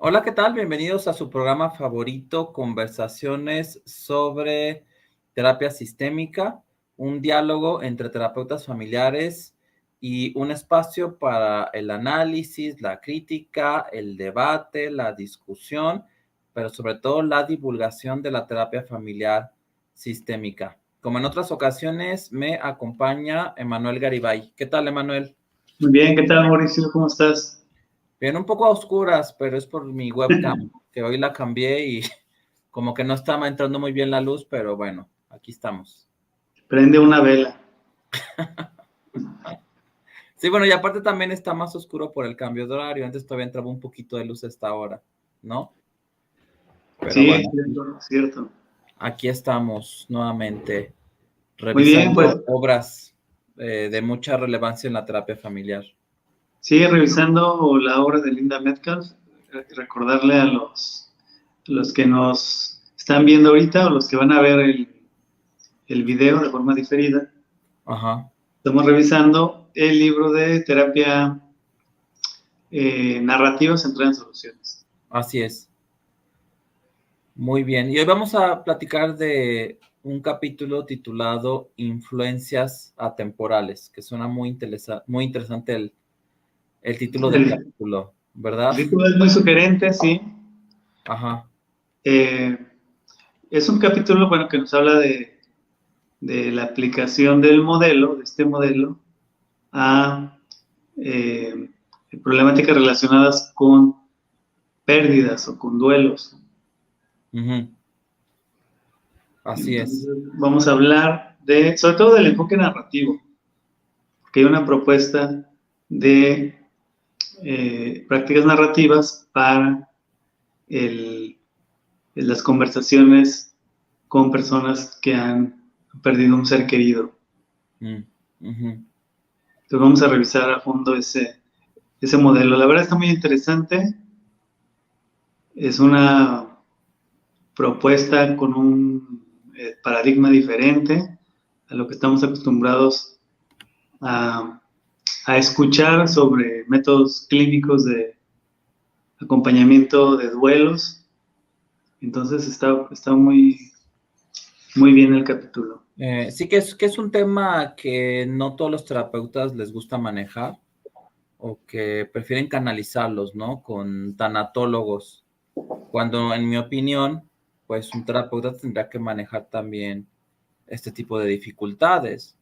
Hola, ¿qué tal? Bienvenidos a su programa favorito, Conversaciones sobre Terapia Sistémica, un diálogo entre terapeutas familiares y un espacio para el análisis, la crítica, el debate, la discusión, pero sobre todo la divulgación de la terapia familiar sistémica. Como en otras ocasiones, me acompaña Emanuel Garibay. ¿Qué tal, Emanuel? Muy bien, ¿qué tal, Mauricio? ¿Cómo estás? Bien, un poco a oscuras, pero es por mi webcam, que hoy la cambié y como que no estaba entrando muy bien la luz, pero bueno, aquí estamos. Prende una vela. Sí, bueno, y aparte también está más oscuro por el cambio de horario. Antes todavía entraba un poquito de luz a esta hora, ¿no? Pero Sí, bueno, cierto, cierto. aquí estamos nuevamente Muy bien, pues revisando obras de mucha relevancia en la terapia familiar. sigue revisando la obra de Linda Metcalf. Recordarle a los que nos están viendo ahorita o los que van a ver el video de forma diferida. Ajá, Estamos revisando el libro de terapia narrativa centrada en soluciones. así es. Muy bien. Y hoy vamos a platicar de un capítulo titulado Influencias atemporales, que suena muy interesante el título del El, capítulo, el ¿verdad? título es muy sugerente, sí. Ajá. Eh, es un capítulo, bueno, que nos habla de la aplicación del modelo, de este modelo, a eh, problemáticas relacionadas con pérdidas o con duelos. Ujú. Así Entonces, es. vamos a hablar sobre todo del enfoque narrativo, que hay una propuesta de prácticas narrativas para el, las conversaciones con personas que han perdido un ser querido. Mm, ujú. Entonces vamos a revisar a fondo ese modelo. La verdad está muy interesante. Es una propuesta con un paradigma diferente a lo que estamos acostumbrados a, a escuchar sobre métodos clínicos de acompañamiento de duelos. Entonces está muy bien el capítulo. Sí que es un tema que no todos los terapeutas les gusta manejar o que prefieren canalizarlos, ¿no? Con tanatólogos, cuando en mi opinión, pues un terapeuta tendrá que manejar también este tipo de dificultades.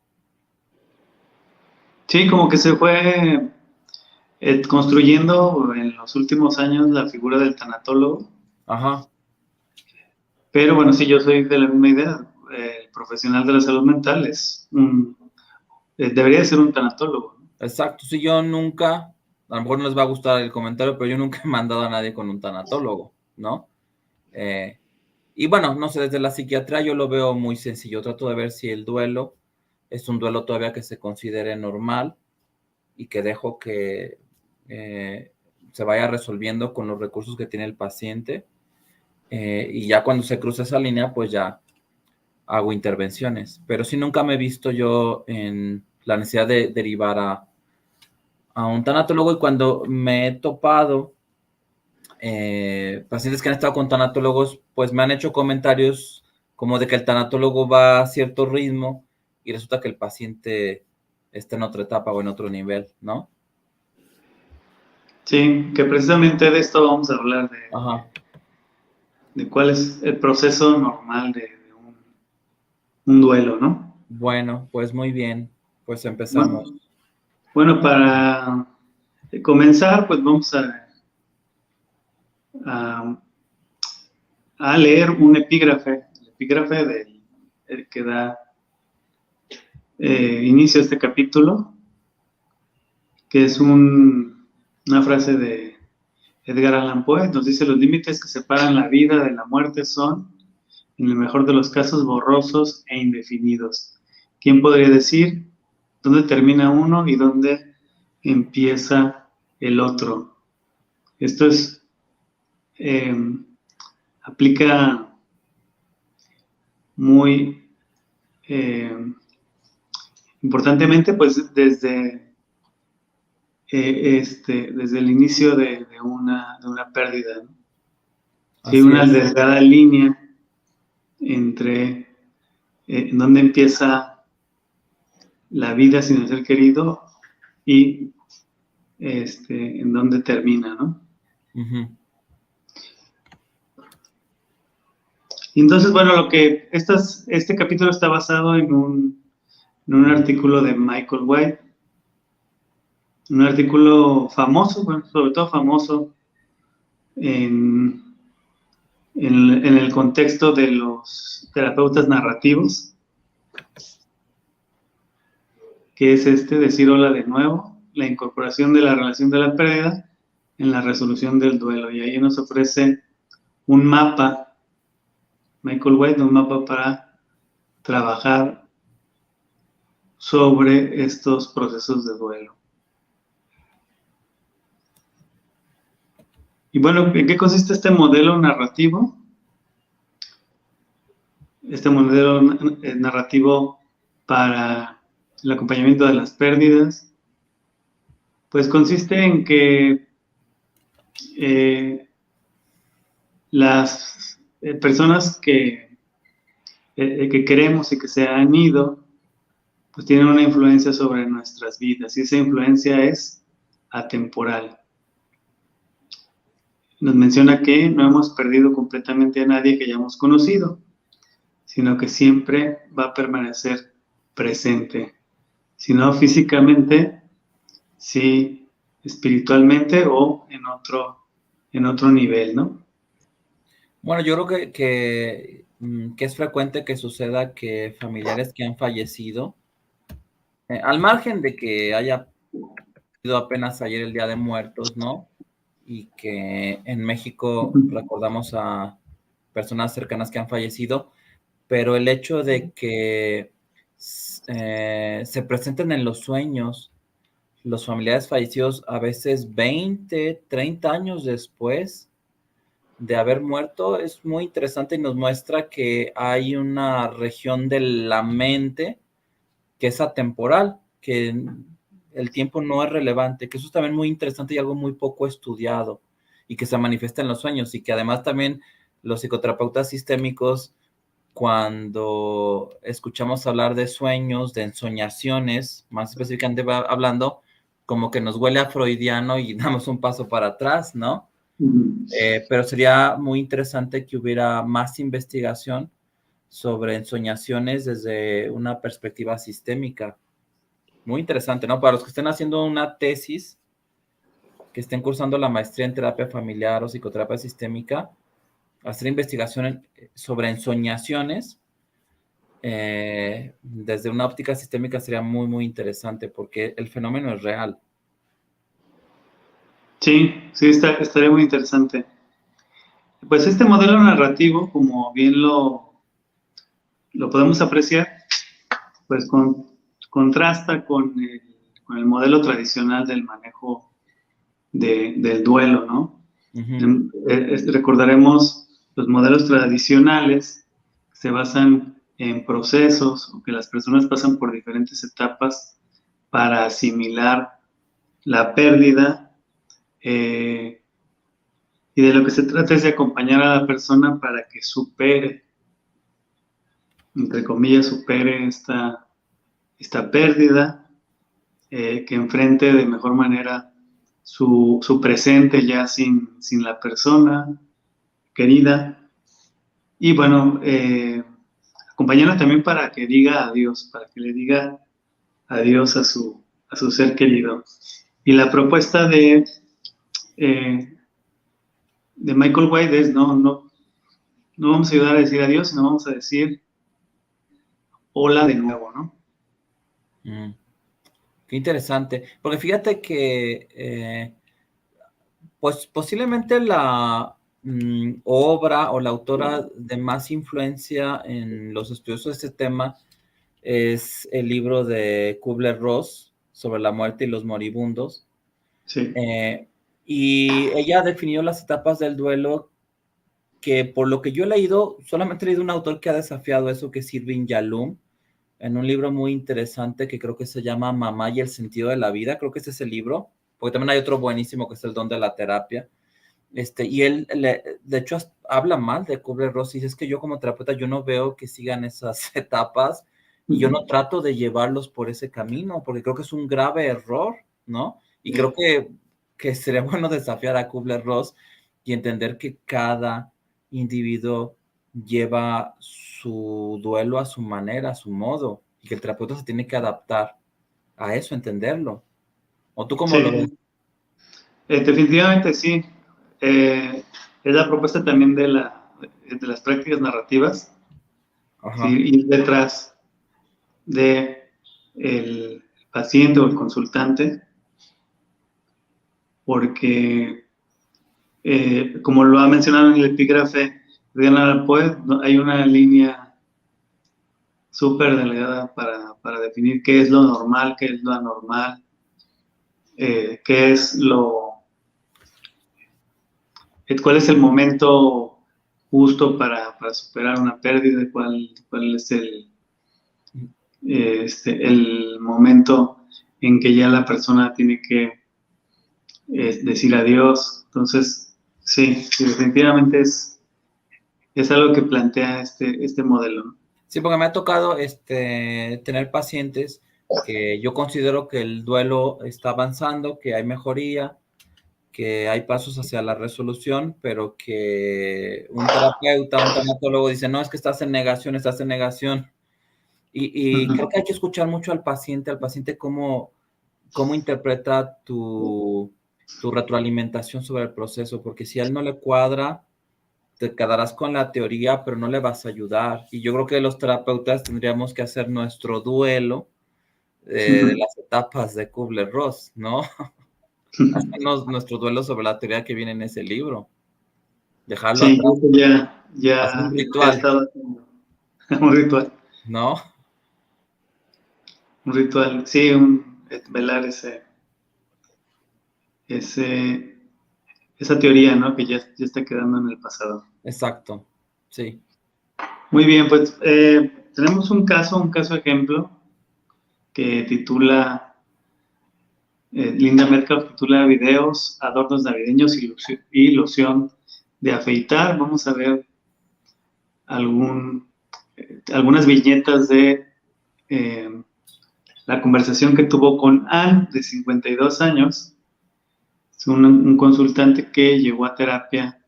Sí, como que se fue construyendo en los últimos años la figura del tanatólogo, Ajá. pero bueno, sí, yo soy de la misma idea. El profesional de la salud mental debería ser un tanatólogo, ¿no? Exacto, sí, yo nunca, a lo mejor no les va a gustar el comentario, pero yo nunca he mandado a nadie con un tanatólogo, ¿no? Eh, y bueno, no sé, desde la psiquiatría yo lo veo muy sencillo, trato de ver si el duelo es un duelo todavía que se considere normal y que dejo que se vaya resolviendo con los recursos que tiene el paciente, y ya cuando se cruza esa línea, pues ya hago intervenciones, pero sí nunca me he visto yo en la necesidad de derivar a un tanatólogo, y cuando me he topado pacientes que han estado con tanatólogos, pues me han hecho comentarios como de que el tanatólogo va a cierto ritmo y resulta que el paciente está en otra etapa o en otro nivel, ¿no? Sí, que precisamente de esto vamos a hablar, Ajá. de cuál es el proceso normal de un duelo, ¿no? Bueno, pues muy bien, pues empezamos. Bueno, bueno, para comenzar, pues vamos a, a leer un epígrafe, el epígrafe el que da inicio a este capítulo, que es una frase de Edgar Allan Poe. Nos dice: los límites que separan la vida de la muerte son, en el mejor de los casos, borrosos e indefinidos. ¿Quién podría decir dónde termina uno y dónde empieza el otro? Esto eh, aplica muy eh, importantemente, pues desde desde el inicio de una pérdida, ¿no? Sí, Así una es. delgada línea entre en donde empieza la vida sin el ser querido y en donde termina, ¿no? Ujú. Y entonces, bueno, este capítulo está basado en un artículo de Michael White, un artículo famoso, bueno, sobre todo famoso en, en el contexto de los terapeutas narrativos, que es decir hola de nuevo, la incorporación de la relación de la pérdida en la resolución del duelo. Y ahí nos ofrece un mapa, Michael White, un mapa para trabajar sobre estos procesos de duelo. Y bueno, ¿en qué consiste este modelo narrativo? Este modelo narrativo para el acompañamiento de las pérdidas, pues consiste en que las personas que queremos y que se han ido, pues tienen una influencia sobre nuestras vidas y esa influencia es atemporal. Nos menciona que no hemos perdido completamente a nadie que hayamos conocido, sino que siempre va a permanecer presente, si no físicamente, sí espiritualmente o en otro nivel, ¿no? Bueno, yo creo que es frecuente que suceda que familiares que han fallecido, al margen de que haya sido apenas ayer el Día de Muertos, ¿no? Y que en México recordamos a personas cercanas que han fallecido, pero el hecho de que se presenten en los sueños los familiares fallecidos a veces 20, 30 años después de haber muerto es muy interesante y nos muestra que hay una región de la mente que es atemporal, que el tiempo no es relevante, que eso es también muy interesante y algo muy poco estudiado y que se manifiesta en los sueños y que además también los psicoterapeutas sistémicos cuando escuchamos hablar de sueños, de ensoñaciones, más específicamente hablando, como que nos huele a freudiano y damos un paso para atrás, ¿no? Pero sería muy interesante que hubiera más investigación sobre ensoñaciones desde una perspectiva sistémica. Muy interesante, ¿no? Para los que estén haciendo una tesis, que estén cursando la maestría en terapia familiar o psicoterapia sistémica, hacer investigación sobre ensoñaciones desde una óptica sistémica sería muy, muy interesante porque el fenómeno es real. Sí, sí, estaría muy interesante. Pues este modelo narrativo, como bien lo podemos apreciar, pues contrasta con el modelo tradicional del manejo del duelo, ¿no? Uh-huh. Recordaremos los modelos tradicionales que se basan en procesos o que las personas pasan por diferentes etapas para asimilar la pérdida y de lo que se trata es de acompañar a la persona para que supere, entre comillas, supere esta pérdida, que enfrente de mejor manera su presente ya sin la persona querida. Y bueno, acompañarla también para que diga adiós, para que le diga adiós a su ser querido. Y la propuesta eh, de Michael White es no vamos a ayudar a decir adiós, sino vamos a decir hola de nuevo, ¿no? Mm. Qué interesante, porque fíjate que pues posiblemente la obra o la autora de más influencia en los estudiosos de este tema es el libro de Kubler-Ross sobre la muerte y los moribundos. Sí. Y ella definió las etapas del duelo que por lo que yo he leído, solamente he leído un autor que ha desafiado eso, que es Irving Yalom, en un libro muy interesante que creo que se llama Mamá y el sentido de la vida, creo que ese es el libro. porque también hay otro buenísimo que es El don de la terapia. Y él, de hecho, habla mal de Kubler-Ross y dice, es que yo como terapeuta, yo no veo que sigan esas etapas y yo no trato de llevarlos por ese camino, porque creo que es un grave error, ¿no? Y creo que sería bueno desafiar a Kubler-Ross y entender que cada individuo lleva su duelo a su manera, a su modo, y que el terapeuta se tiene que adaptar a eso, entenderlo. ¿O tú cómo lo ves? Definitivamente sí. Es la propuesta también de las prácticas narrativas, ¿sí? Ajá. Ir detrás de el paciente o el consultante, porque como lo ha mencionado en el epígrafe de Edgar Allan Poe, hay una línea súper delgada para definir qué es lo normal, qué es lo anormal, qué es cuál es el momento justo para superar una pérdida, cuál es el momento en que ya la persona tiene que decir adiós. Entonces, sí, definitivamente es algo que plantea este modelo. Sí, porque me ha tocado tener pacientes que yo considero que el duelo está avanzando, que hay mejoría, que hay pasos hacia la resolución, pero que un terapeuta, un tanatólogo dice, no, es que estás en negación, estás en negación. Y creo que hay que escuchar mucho al paciente cómo interpreta tu retroalimentación sobre el proceso, porque si a él no le cuadra, te quedarás con la teoría, pero no le vas a ayudar. Y yo creo que los terapeutas tendríamos que hacer nuestro duelo de las etapas de Kubler-Ross, ¿no? Hacernos nuestro duelo sobre la teoría que viene en ese libro. Dejarlo Sí, atrás, hacer ya un he ritual, estado haciendo un ritual, ¿no? sí, velar ese, esa teoría, ¿no? Que ya está quedando en el pasado. Exacto, sí. Muy bien, pues tenemos un caso ejemplo que titula, Linda Metcalf titula Videos, adornos navideños y loción de afeitar. Vamos a ver algunas viñetas de eh, la conversación que tuvo con Anne, de 52 años. Es un consultante que llegó a terapia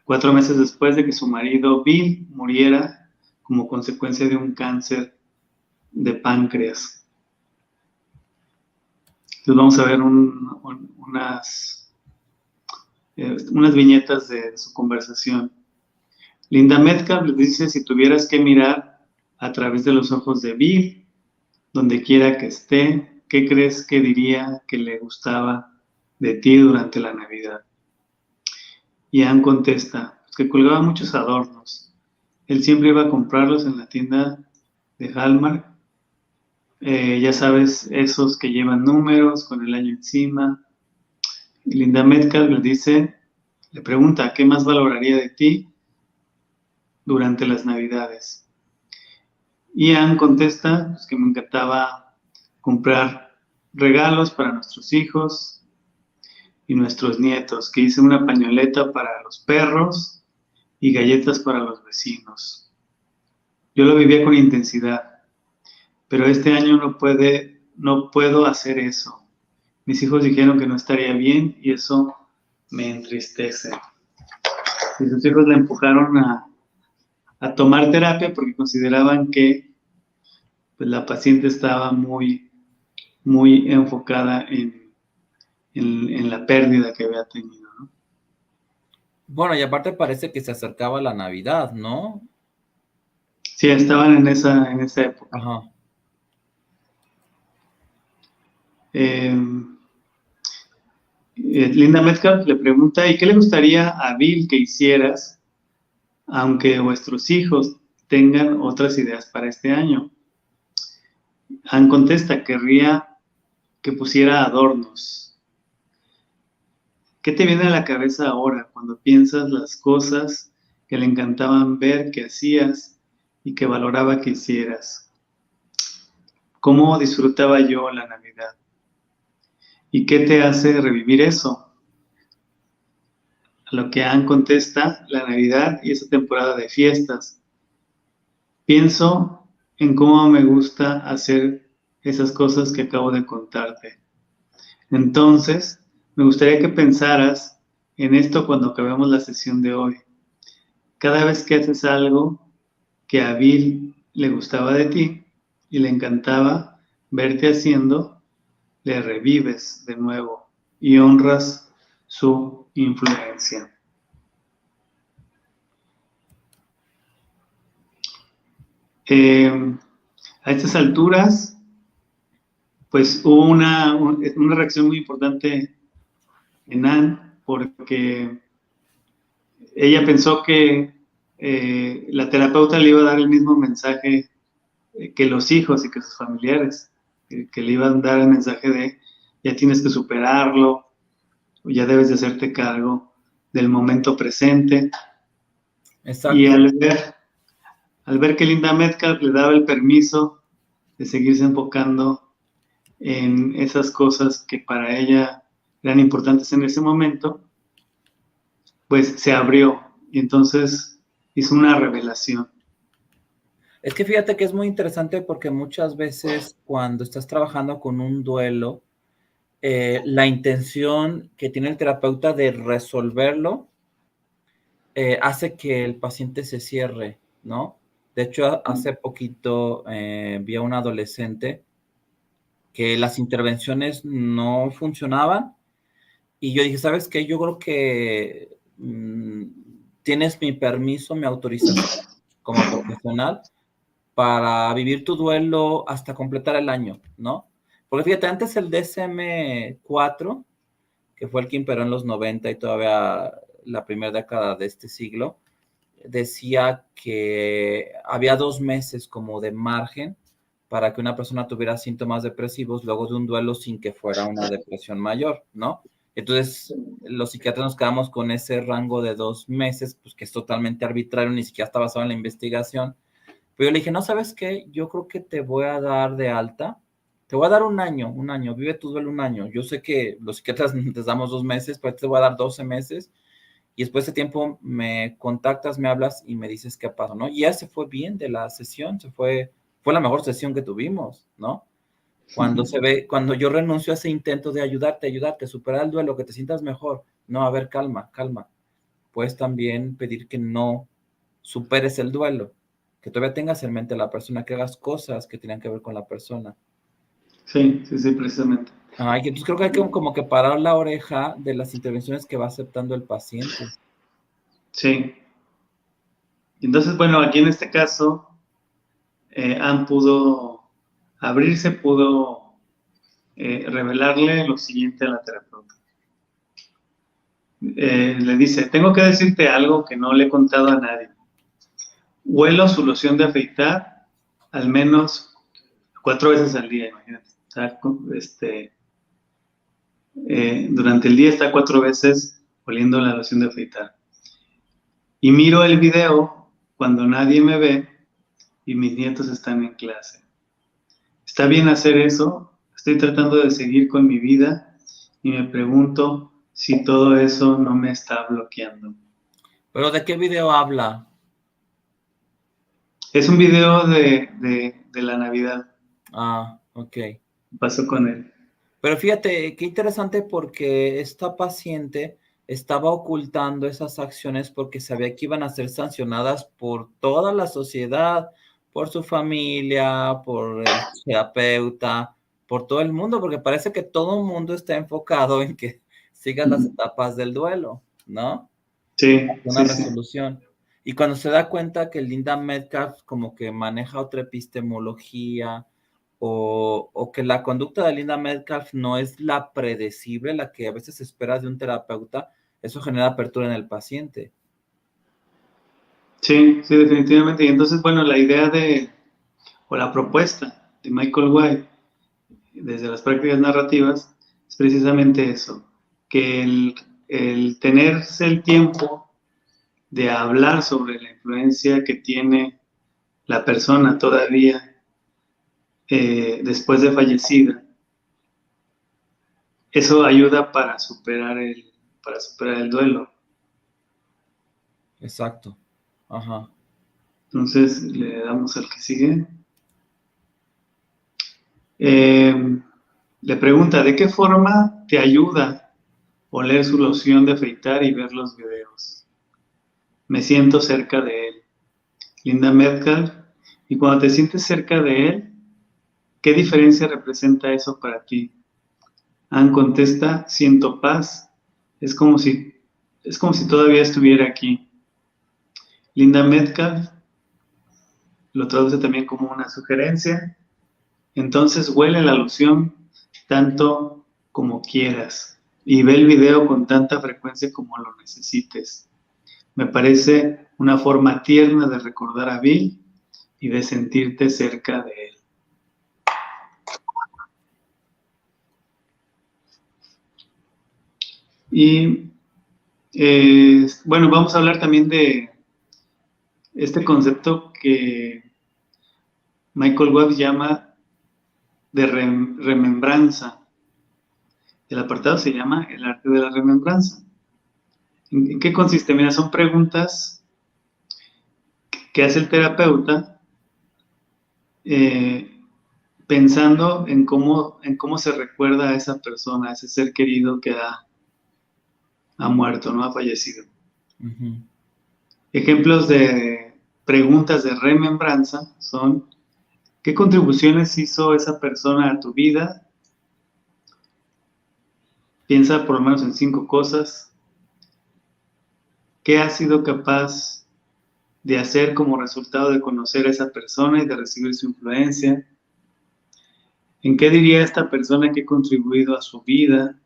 4 meses después de que su marido Bill muriera como consecuencia de un cáncer de páncreas. Entonces vamos a ver unas viñetas de su conversación. Linda Metcalf le dice, si tuvieras que mirar a través de los ojos de Bill, donde quiera que esté, ¿qué crees que diría que le gustaba de ti durante la Navidad? Y Anne contesta, pues que colgaba muchos adornos. Él siempre iba a comprarlos en la tienda de Hallmark. Ya sabes, esos que llevan números con el año encima. Y Linda Metcalf le pregunta, ¿qué más valoraría de ti durante las Navidades? Y Anne contesta, pues que me encantaba comprar regalos para nuestros hijos y nuestros nietos, que hice una pañoleta para los perros y galletas para los vecinos. Yo lo vivía con intensidad, pero este año no puedo hacer eso. Mis hijos dijeron que no estaría bien y eso me entristece. Y sus hijos la empujaron a tomar terapia porque consideraban que pues, la paciente estaba muy, muy enfocada en la pérdida que había tenido, ¿no? Bueno, y aparte parece que se acercaba la Navidad, ¿no? Sí, estaban en esa época. Ajá. Linda Metcalf le pregunta, ¿y qué le gustaría a Bill que hicieras, aunque vuestros hijos tengan otras ideas para este año? Anne contesta, querría que pusiera adornos. ¿Qué te viene a la cabeza ahora cuando piensas las cosas que le encantaban ver que hacías y que valoraba que hicieras? ¿Cómo disfrutaba yo la Navidad? ¿Y qué te hace revivir eso? A lo que Ann contesta, la Navidad y esa temporada de fiestas. Pienso en cómo me gusta hacer esas cosas que acabo de contarte. Entonces, me gustaría que pensaras en esto cuando acabemos la sesión de hoy. Cada vez que haces algo que a Bill le gustaba de ti y le encantaba verte haciendo, le revives de nuevo y honras su influencia. A estas alturas, pues hubo una reacción muy importante en Ann, porque ella pensó que la terapeuta le iba a dar el mismo mensaje que los hijos y que sus familiares, que le iban a dar el mensaje de ya tienes que superarlo, ya debes de hacerte cargo del momento presente. Y Exacto. al ver que Linda Metcalf le daba el permiso de seguirse enfocando en esas cosas que para ella eran importantes en ese momento, pues se abrió y entonces hizo una revelación. Es que fíjate que es muy interesante porque muchas veces cuando estás trabajando con un duelo, la intención que tiene el terapeuta de resolverlo hace que el paciente se cierre, ¿no? De hecho, hace poquito vi a un adolescente que las intervenciones no funcionaban y yo dije, ¿sabes qué? Yo creo que tienes mi permiso, mi autorización como profesional para vivir tu duelo hasta completar el año, ¿no? Porque fíjate, antes el DSM-4, que fue el que imperó en los 90 y todavía la primera década de este siglo, decía que había 2 meses como de margen para que una persona tuviera síntomas depresivos luego de un duelo sin que fuera una depresión mayor, ¿no? Entonces, los psiquiatras nos quedamos con ese rango de 2 meses, pues que es totalmente arbitrario, ni siquiera está basado en la investigación. Pero yo le dije, no, ¿sabes qué? Yo creo que te voy a dar de alta, te voy a dar un año, vive tu duelo un año. Yo sé que los psiquiatras les damos 2 meses, pero te voy a dar 12 meses y después de tiempo me contactas, me hablas y me dices qué pasó, ¿no? Y ya se fue bien de la sesión, fue la mejor sesión que tuvimos, ¿no? Cuando yo renuncio a ese intento de ayudarte, superar el duelo, que te sientas mejor, no, a ver, calma, calma. Puedes también pedir que no superes el duelo, que todavía tengas en mente a la persona, que hagas cosas que tengan que ver con la persona. Sí, sí, sí, precisamente. Ay, entonces creo que hay que como que parar la oreja de las intervenciones que va aceptando el paciente. Sí. Entonces, bueno, aquí en este caso, Ann pudo abrirse, pudo revelarle lo siguiente a la terapeuta. Le dice, tengo que decirte algo que no le he contado a nadie. Huelo su loción de afeitar al menos 4 veces al día, imagínate. O sea, durante el día está 4 veces oliendo la loción de afeitar. Y miro el video cuando nadie me ve y mis nietos están en clase. ¿Está bien hacer eso? Estoy tratando de seguir con mi vida y me pregunto si todo eso no me está bloqueando. ¿Pero de qué video habla? Es un video de la Navidad. Ah, ok. Pasó con él. Pero fíjate, qué interesante porque esta paciente estaba ocultando esas acciones porque sabía que iban a ser sancionadas por toda la sociedad, por su familia, por el terapeuta, por todo el mundo, porque parece que todo el mundo está enfocado en que sigan las etapas del duelo, ¿no? Sí, Una sí, sí. resolución. Y cuando se da cuenta que Linda Metcalf como que maneja otra epistemología o que la conducta de Linda Metcalf no es la predecible, la que a veces se espera de un terapeuta, eso genera apertura en el paciente. Sí, sí, definitivamente. Y entonces, bueno, o la propuesta de Michael White desde las prácticas narrativas es precisamente eso, que el tenerse el tiempo de hablar sobre la influencia que tiene la persona todavía después de fallecida, eso ayuda para superar el duelo. Exacto. Ajá. Entonces le damos al que sigue. Le pregunta, ¿de qué forma te ayuda oler su loción de afeitar y ver los videos? Me siento cerca de él. Linda Metcalf. Y cuando te sientes cerca de él, ¿qué diferencia representa eso para ti? Ann contesta, siento paz. Es como si todavía estuviera aquí. Linda Metcalf lo traduce también como una sugerencia. Entonces huele la loción tanto como quieras y ve el video con tanta frecuencia como lo necesites. Me parece una forma tierna de recordar a Bill y de sentirte cerca de él. Y bueno, vamos a hablar también de este concepto que Michael Webb llama de remembranza. El apartado se llama El arte de la remembranza. ¿En qué consiste? Mira, son preguntas que hace el terapeuta pensando en cómo se recuerda a esa persona, a ese ser querido que ha muerto, ¿no? Ha fallecido. Uh-huh. Ejemplos de preguntas de remembranza son: ¿qué contribuciones hizo esa persona a tu vida? Piensa por lo menos en 5 cosas. ¿Qué has sido capaz de hacer como resultado de conocer a esa persona y de recibir su influencia? ¿En qué diría esta persona que ha contribuido a su vida?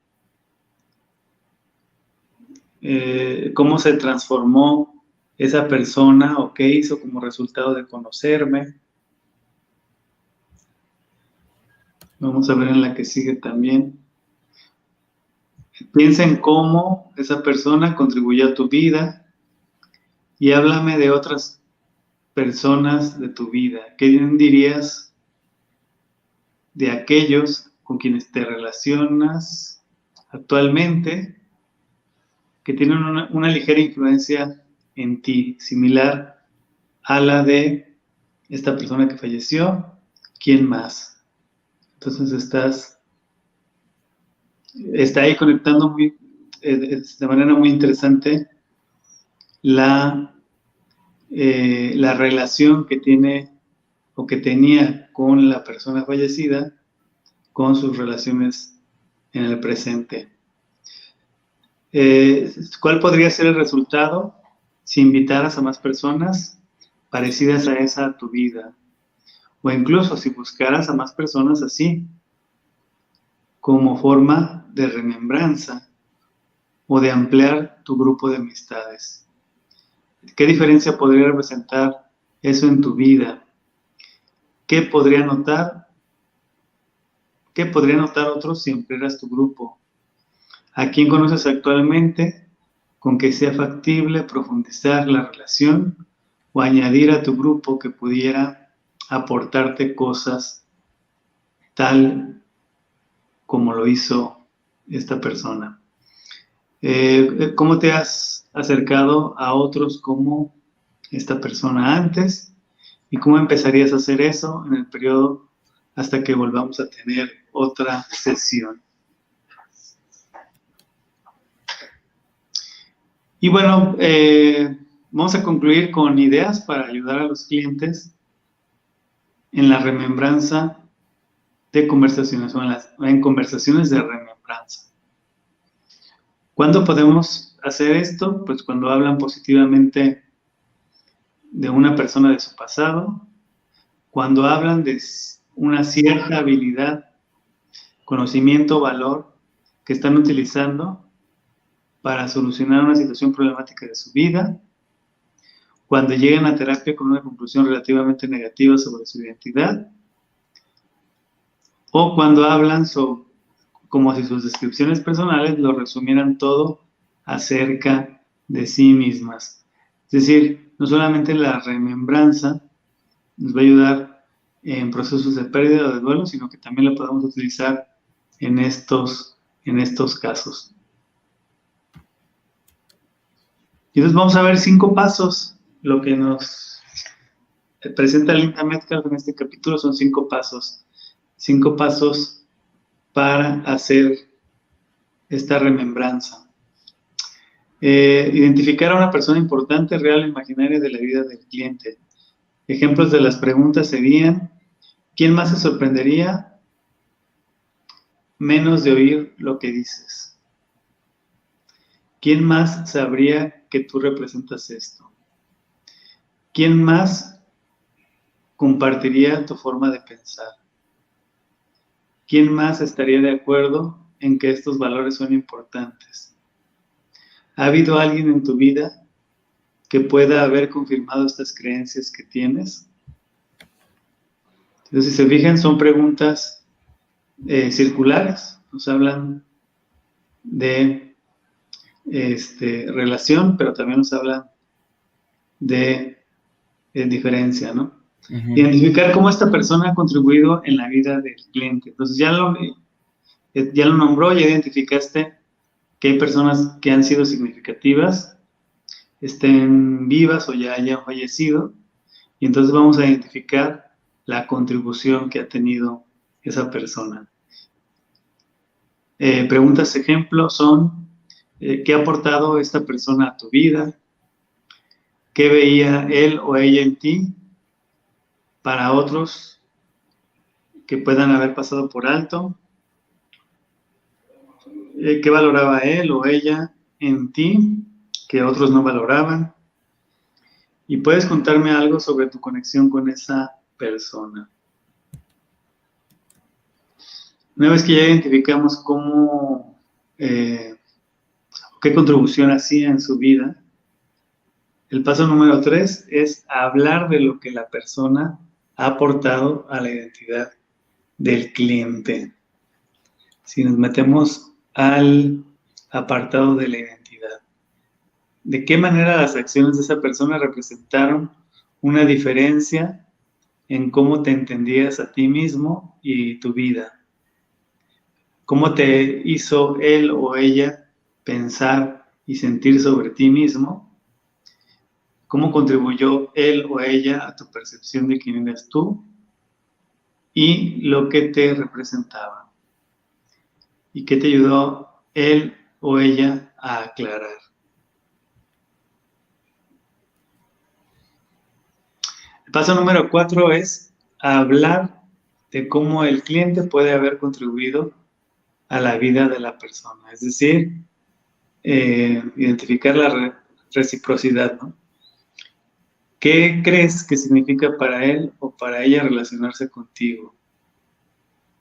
¿Cómo se transformó esa persona o qué hizo como resultado de conocerme? Vamos a ver en la que sigue también. Piensa en cómo esa persona contribuyó a tu vida y háblame de otras personas de tu vida. ¿Qué dirías de aquellos con quienes te relacionas actualmente que tienen una ligera influencia en ti, similar a la de esta persona que falleció? ¿Quién más? Entonces está ahí conectando de manera muy interesante la relación que tiene o que tenía con la persona fallecida, con sus relaciones en el presente. ¿Cuál podría ser el resultado si invitaras a más personas parecidas a esa a tu vida? O incluso si buscaras a más personas así, como forma de remembranza o de ampliar tu grupo de amistades. ¿Qué diferencia podría representar eso en tu vida? ¿Qué podría notar otros si ampliaras tu grupo? ¿A quién conoces actualmente con que sea factible profundizar la relación o añadir a tu grupo que pudiera aportarte cosas tal como lo hizo esta persona? ¿Cómo te has acercado a otros como esta persona antes? ¿Y cómo empezarías a hacer eso en el periodo hasta que volvamos a tener otra sesión? Y bueno, vamos a concluir con ideas para ayudar a los clientes en la remembranza de conversaciones o en conversaciones de remembranza. ¿Cuándo podemos hacer esto? Pues cuando hablan positivamente de una persona de su pasado, cuando hablan de una cierta habilidad, conocimiento, valor que están utilizando para solucionar una situación problemática de su vida, cuando llegan a terapia con una conclusión relativamente negativa sobre su identidad, o cuando hablan como si sus descripciones personales lo resumieran todo acerca de sí mismas. Es decir, no solamente la remembranza nos va a ayudar en procesos de pérdida o de duelo, sino que también la podemos utilizar en estos en estos casos. Y entonces vamos a ver 5 pasos. Lo que nos presenta Linda Metcalf en este capítulo son 5 pasos. 5 pasos para hacer esta remembranza. Identificar a una persona importante, real o imaginaria de la vida del cliente. Ejemplos de las preguntas serían: ¿quién más se sorprendería menos de oír lo que dices? ¿Quién más sabría que tú representas esto? ¿Quién más compartiría tu forma de pensar? ¿Quién más estaría de acuerdo en que estos valores son importantes? ¿Ha habido alguien en tu vida que pueda haber confirmado estas creencias que tienes? Entonces, si se fijan, son preguntas circulares. Nos hablan de relación, pero también nos hablan de diferencia, ¿no? Ujú. Identificar cómo esta persona ha contribuido en la vida del cliente. Entonces, ya lo nombró, ya identificaste que hay personas que han sido significativas, estén vivas o ya hayan fallecido, y entonces vamos a identificar la contribución que ha tenido esa persona. Preguntas ejemplo son: ¿qué ha aportado esta persona a tu vida? ¿Qué veía él o ella en ti para otros que puedan haber pasado por alto? ¿Qué valoraba él o ella en ti que otros no valoraban? Y puedes contarme algo sobre tu conexión con esa persona. Una vez que ya identificamos cómo, qué contribución hacía en su vida, el paso número 3 es hablar de lo que la persona ha aportado a la identidad del cliente. Si nos metemos al apartado de la identidad, ¿de qué manera las acciones de esa persona representaron una diferencia en cómo te entendías a ti mismo y tu vida? ¿Cómo te hizo él o ella pensar y sentir sobre ti mismo? ¿Cómo contribuyó él o ella a tu percepción de quién eres tú y lo que te representaba? ¿Y qué te ayudó él o ella a aclarar? El paso número 4 es hablar de cómo el cliente puede haber contribuido a la vida de la persona. Es decir, identificar la reciprocidad, ¿no? ¿Qué crees que significa para él o para ella relacionarse contigo?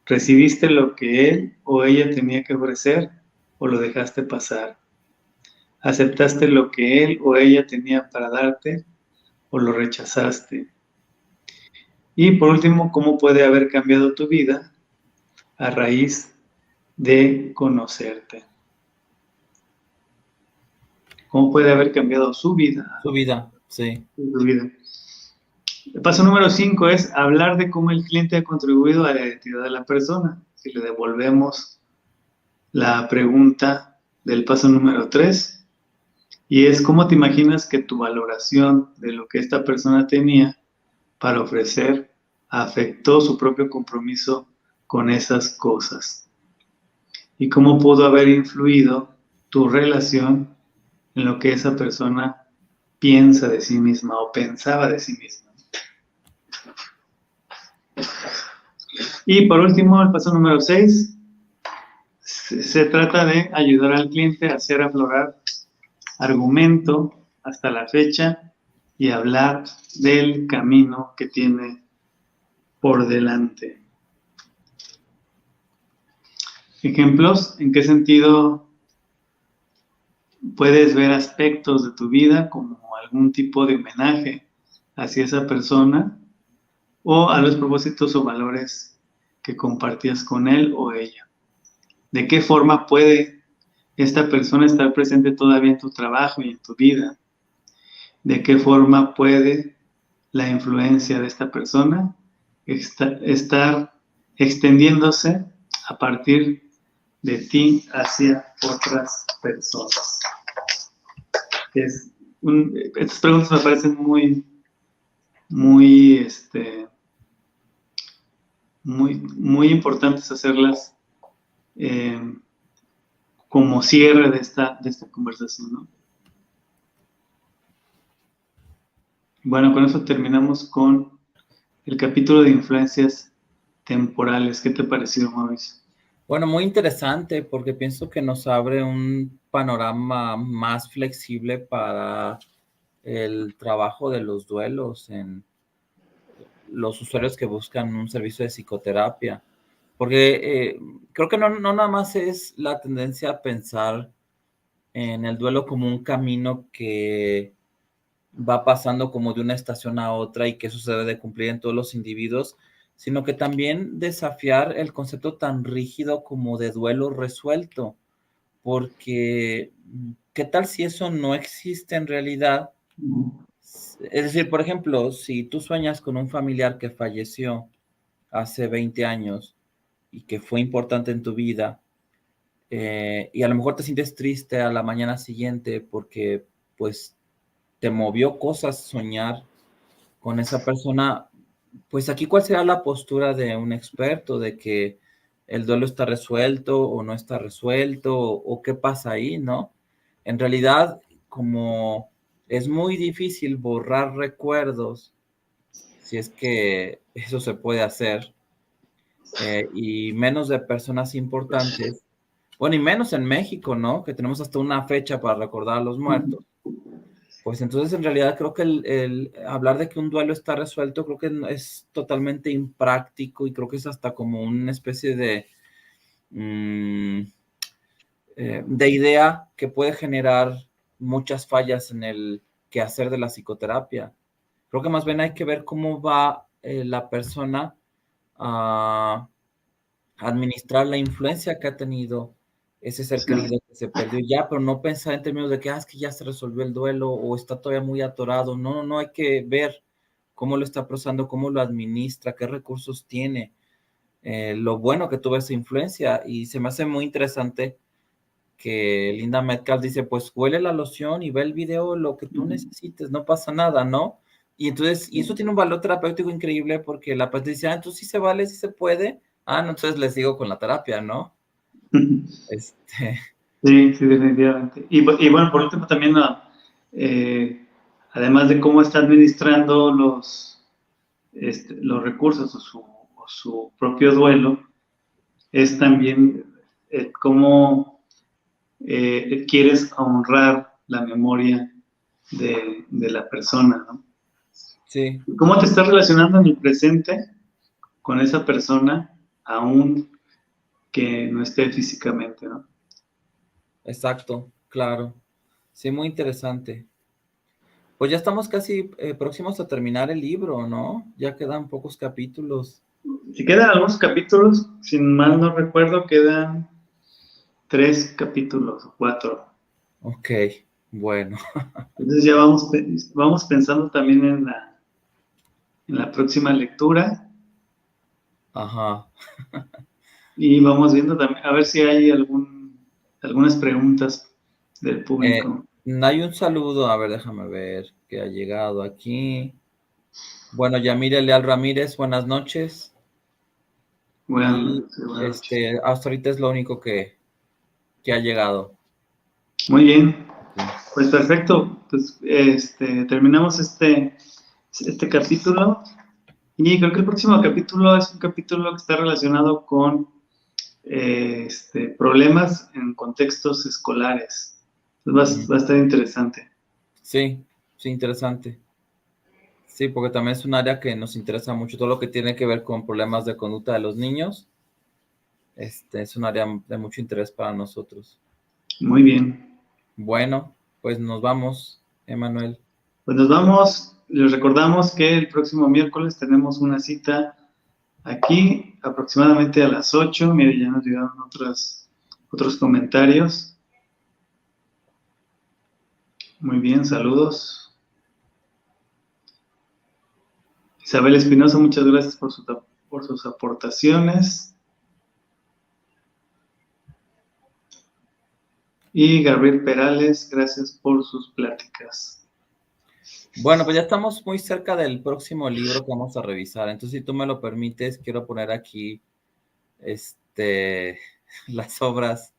¿Recibiste lo que él o ella tenía que ofrecer o lo dejaste pasar? ¿Aceptaste lo que él o ella tenía para darte o lo rechazaste? Y por último, ¿cómo puede haber cambiado tu vida a raíz de conocerte? ¿Cómo puede haber cambiado su vida? Su vida, sí. Su vida. El paso número 5 es hablar de cómo el cliente ha contribuido a la identidad de la persona. Si le devolvemos la pregunta del paso número 3, y es: ¿cómo te imaginas que tu valoración de lo que esta persona tenía para ofrecer afectó su propio compromiso con esas cosas? ¿Y cómo pudo haber influido tu relación en lo que esa persona piensa de sí misma o pensaba de sí misma? Y por último, el paso número 6, se trata de ayudar al cliente a hacer aflorar argumento hasta la fecha y hablar del camino que tiene por delante. Ejemplos: ¿en qué sentido puedes ver aspectos de tu vida como algún tipo de homenaje hacia esa persona o a los propósitos o valores que compartías con él o ella? ¿De qué forma puede esta persona estar presente todavía en tu trabajo y en tu vida? ¿De qué forma puede la influencia de esta persona estar extendiéndose a partir de ti hacia otras personas. Estas preguntas me parecen muy, muy, muy importantes hacerlas como cierre de esta conversación, ¿no? Bueno, con eso terminamos con el capítulo de influencias temporales. ¿Qué te pareció, Mauricio? Bueno, muy interesante porque pienso que nos abre un panorama más flexible para el trabajo de los duelos en los usuarios que buscan un servicio de psicoterapia. Porque creo que no nada más es la tendencia a pensar en el duelo como un camino que va pasando como de una estación a otra y que eso se debe de cumplir en todos los individuos, sino que también desafiar el concepto tan rígido como de duelo resuelto, porque ¿qué tal si eso no existe en realidad? Es decir, por ejemplo, si tú sueñas con un familiar que falleció hace 20 años y que fue importante en tu vida, y a lo mejor te sientes triste a la mañana siguiente porque pues te movió cosas soñar con esa persona, pues aquí cuál será la postura de un experto, de que el duelo está resuelto o no está resuelto, o qué pasa ahí, ¿no? En realidad, como es muy difícil borrar recuerdos, si es que eso se puede hacer, y menos de personas importantes, bueno, y menos en México, ¿no? Que tenemos hasta una fecha para recordar a los muertos. Pues entonces en realidad creo que el hablar de que un duelo está resuelto creo que es totalmente impráctico y creo que es hasta como una especie de idea que puede generar muchas fallas en el quehacer de la psicoterapia. Creo que más bien hay que ver cómo va la persona a administrar la influencia que ha tenido ese ser Sí. querido que se perdió ya, pero no pensar en términos de que, es que ya se resolvió el duelo o está todavía muy atorado. No, hay que ver cómo lo está procesando, cómo lo administra, qué recursos tiene, lo bueno que tuvo esa influencia. Y se me hace muy interesante que Linda Metcalf dice, pues huele la loción y ve el video, lo que tú necesites, no pasa nada, ¿no? Y entonces, y eso tiene un valor terapéutico increíble porque la paciente dice, entonces sí se vale, sí se puede. No, entonces les digo con la terapia, ¿no? Este, Sí, sí, definitivamente. Y bueno, por último también, además de cómo está administrando los recursos o su propio duelo, es también cómo quieres honrar la memoria de la persona, ¿no? sí, ¿Cómo te estás relacionando en el presente con esa persona, aún que no esté físicamente, ¿no? exacto, claro. Sí, muy interesante. Pues ya estamos casi próximos a terminar el libro, ¿no? Ya quedan pocos capítulos. Si quedan algunos capítulos, si mal no recuerdo, quedan 3 capítulos o 4. Ok, bueno, Entonces ya vamos pensando también en la próxima lectura ajá. y vamos viendo también, a ver si hay algunas preguntas del público. Hay un saludo, a ver, déjame ver que ha llegado aquí. Bueno, Yamile Leal Ramírez, buenas noches. Y Buenas noches. hasta ahorita es lo único que ha llegado. Muy bien, Sí. pues perfecto. Pues terminamos este capítulo y creo que el próximo capítulo es un capítulo que está relacionado con problemas en contextos escolares. Entonces va a estar interesante. Sí, sí, interesante. Sí, porque también es un área que nos interesa mucho, todo lo que tiene que ver con problemas de conducta de los niños. Es un área de mucho interés para nosotros. Muy bien. Bueno, pues nos vamos, Emanuel. Pues nos vamos. Les recordamos que el próximo miércoles tenemos una cita aquí aproximadamente a las 8. Mire, ya nos llegaron otros comentarios. Muy bien, saludos. Isabel Espinosa, muchas gracias por sus aportaciones. Y Gabriel Perales, gracias por sus pláticas. Bueno, pues ya estamos muy cerca del próximo libro que vamos a revisar. Entonces, si tú me lo permites, quiero poner aquí las obras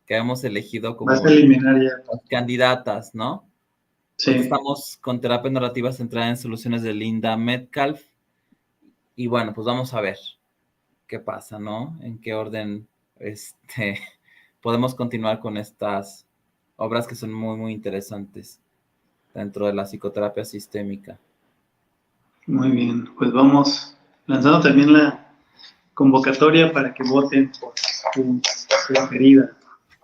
que hemos elegido Vas como a eliminar ya. las candidatas, ¿no? Ahorita Sí, estamos con terapia narrativa centrada en soluciones de Linda Metcalf. Y bueno, pues vamos a ver qué pasa, ¿no? En qué orden podemos continuar con estas obras que son muy, muy interesantes dentro de la psicoterapia sistémica. muy bien. Pues vamos lanzando también la convocatoria para que voten por su preferida.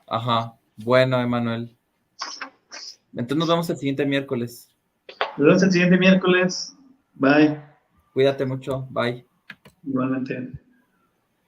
Ajá. Bueno, Emanuel. Entonces nos vemos el siguiente miércoles. Nos vemos el siguiente miércoles. Bye. Cuídate mucho. Bye. Igualmente.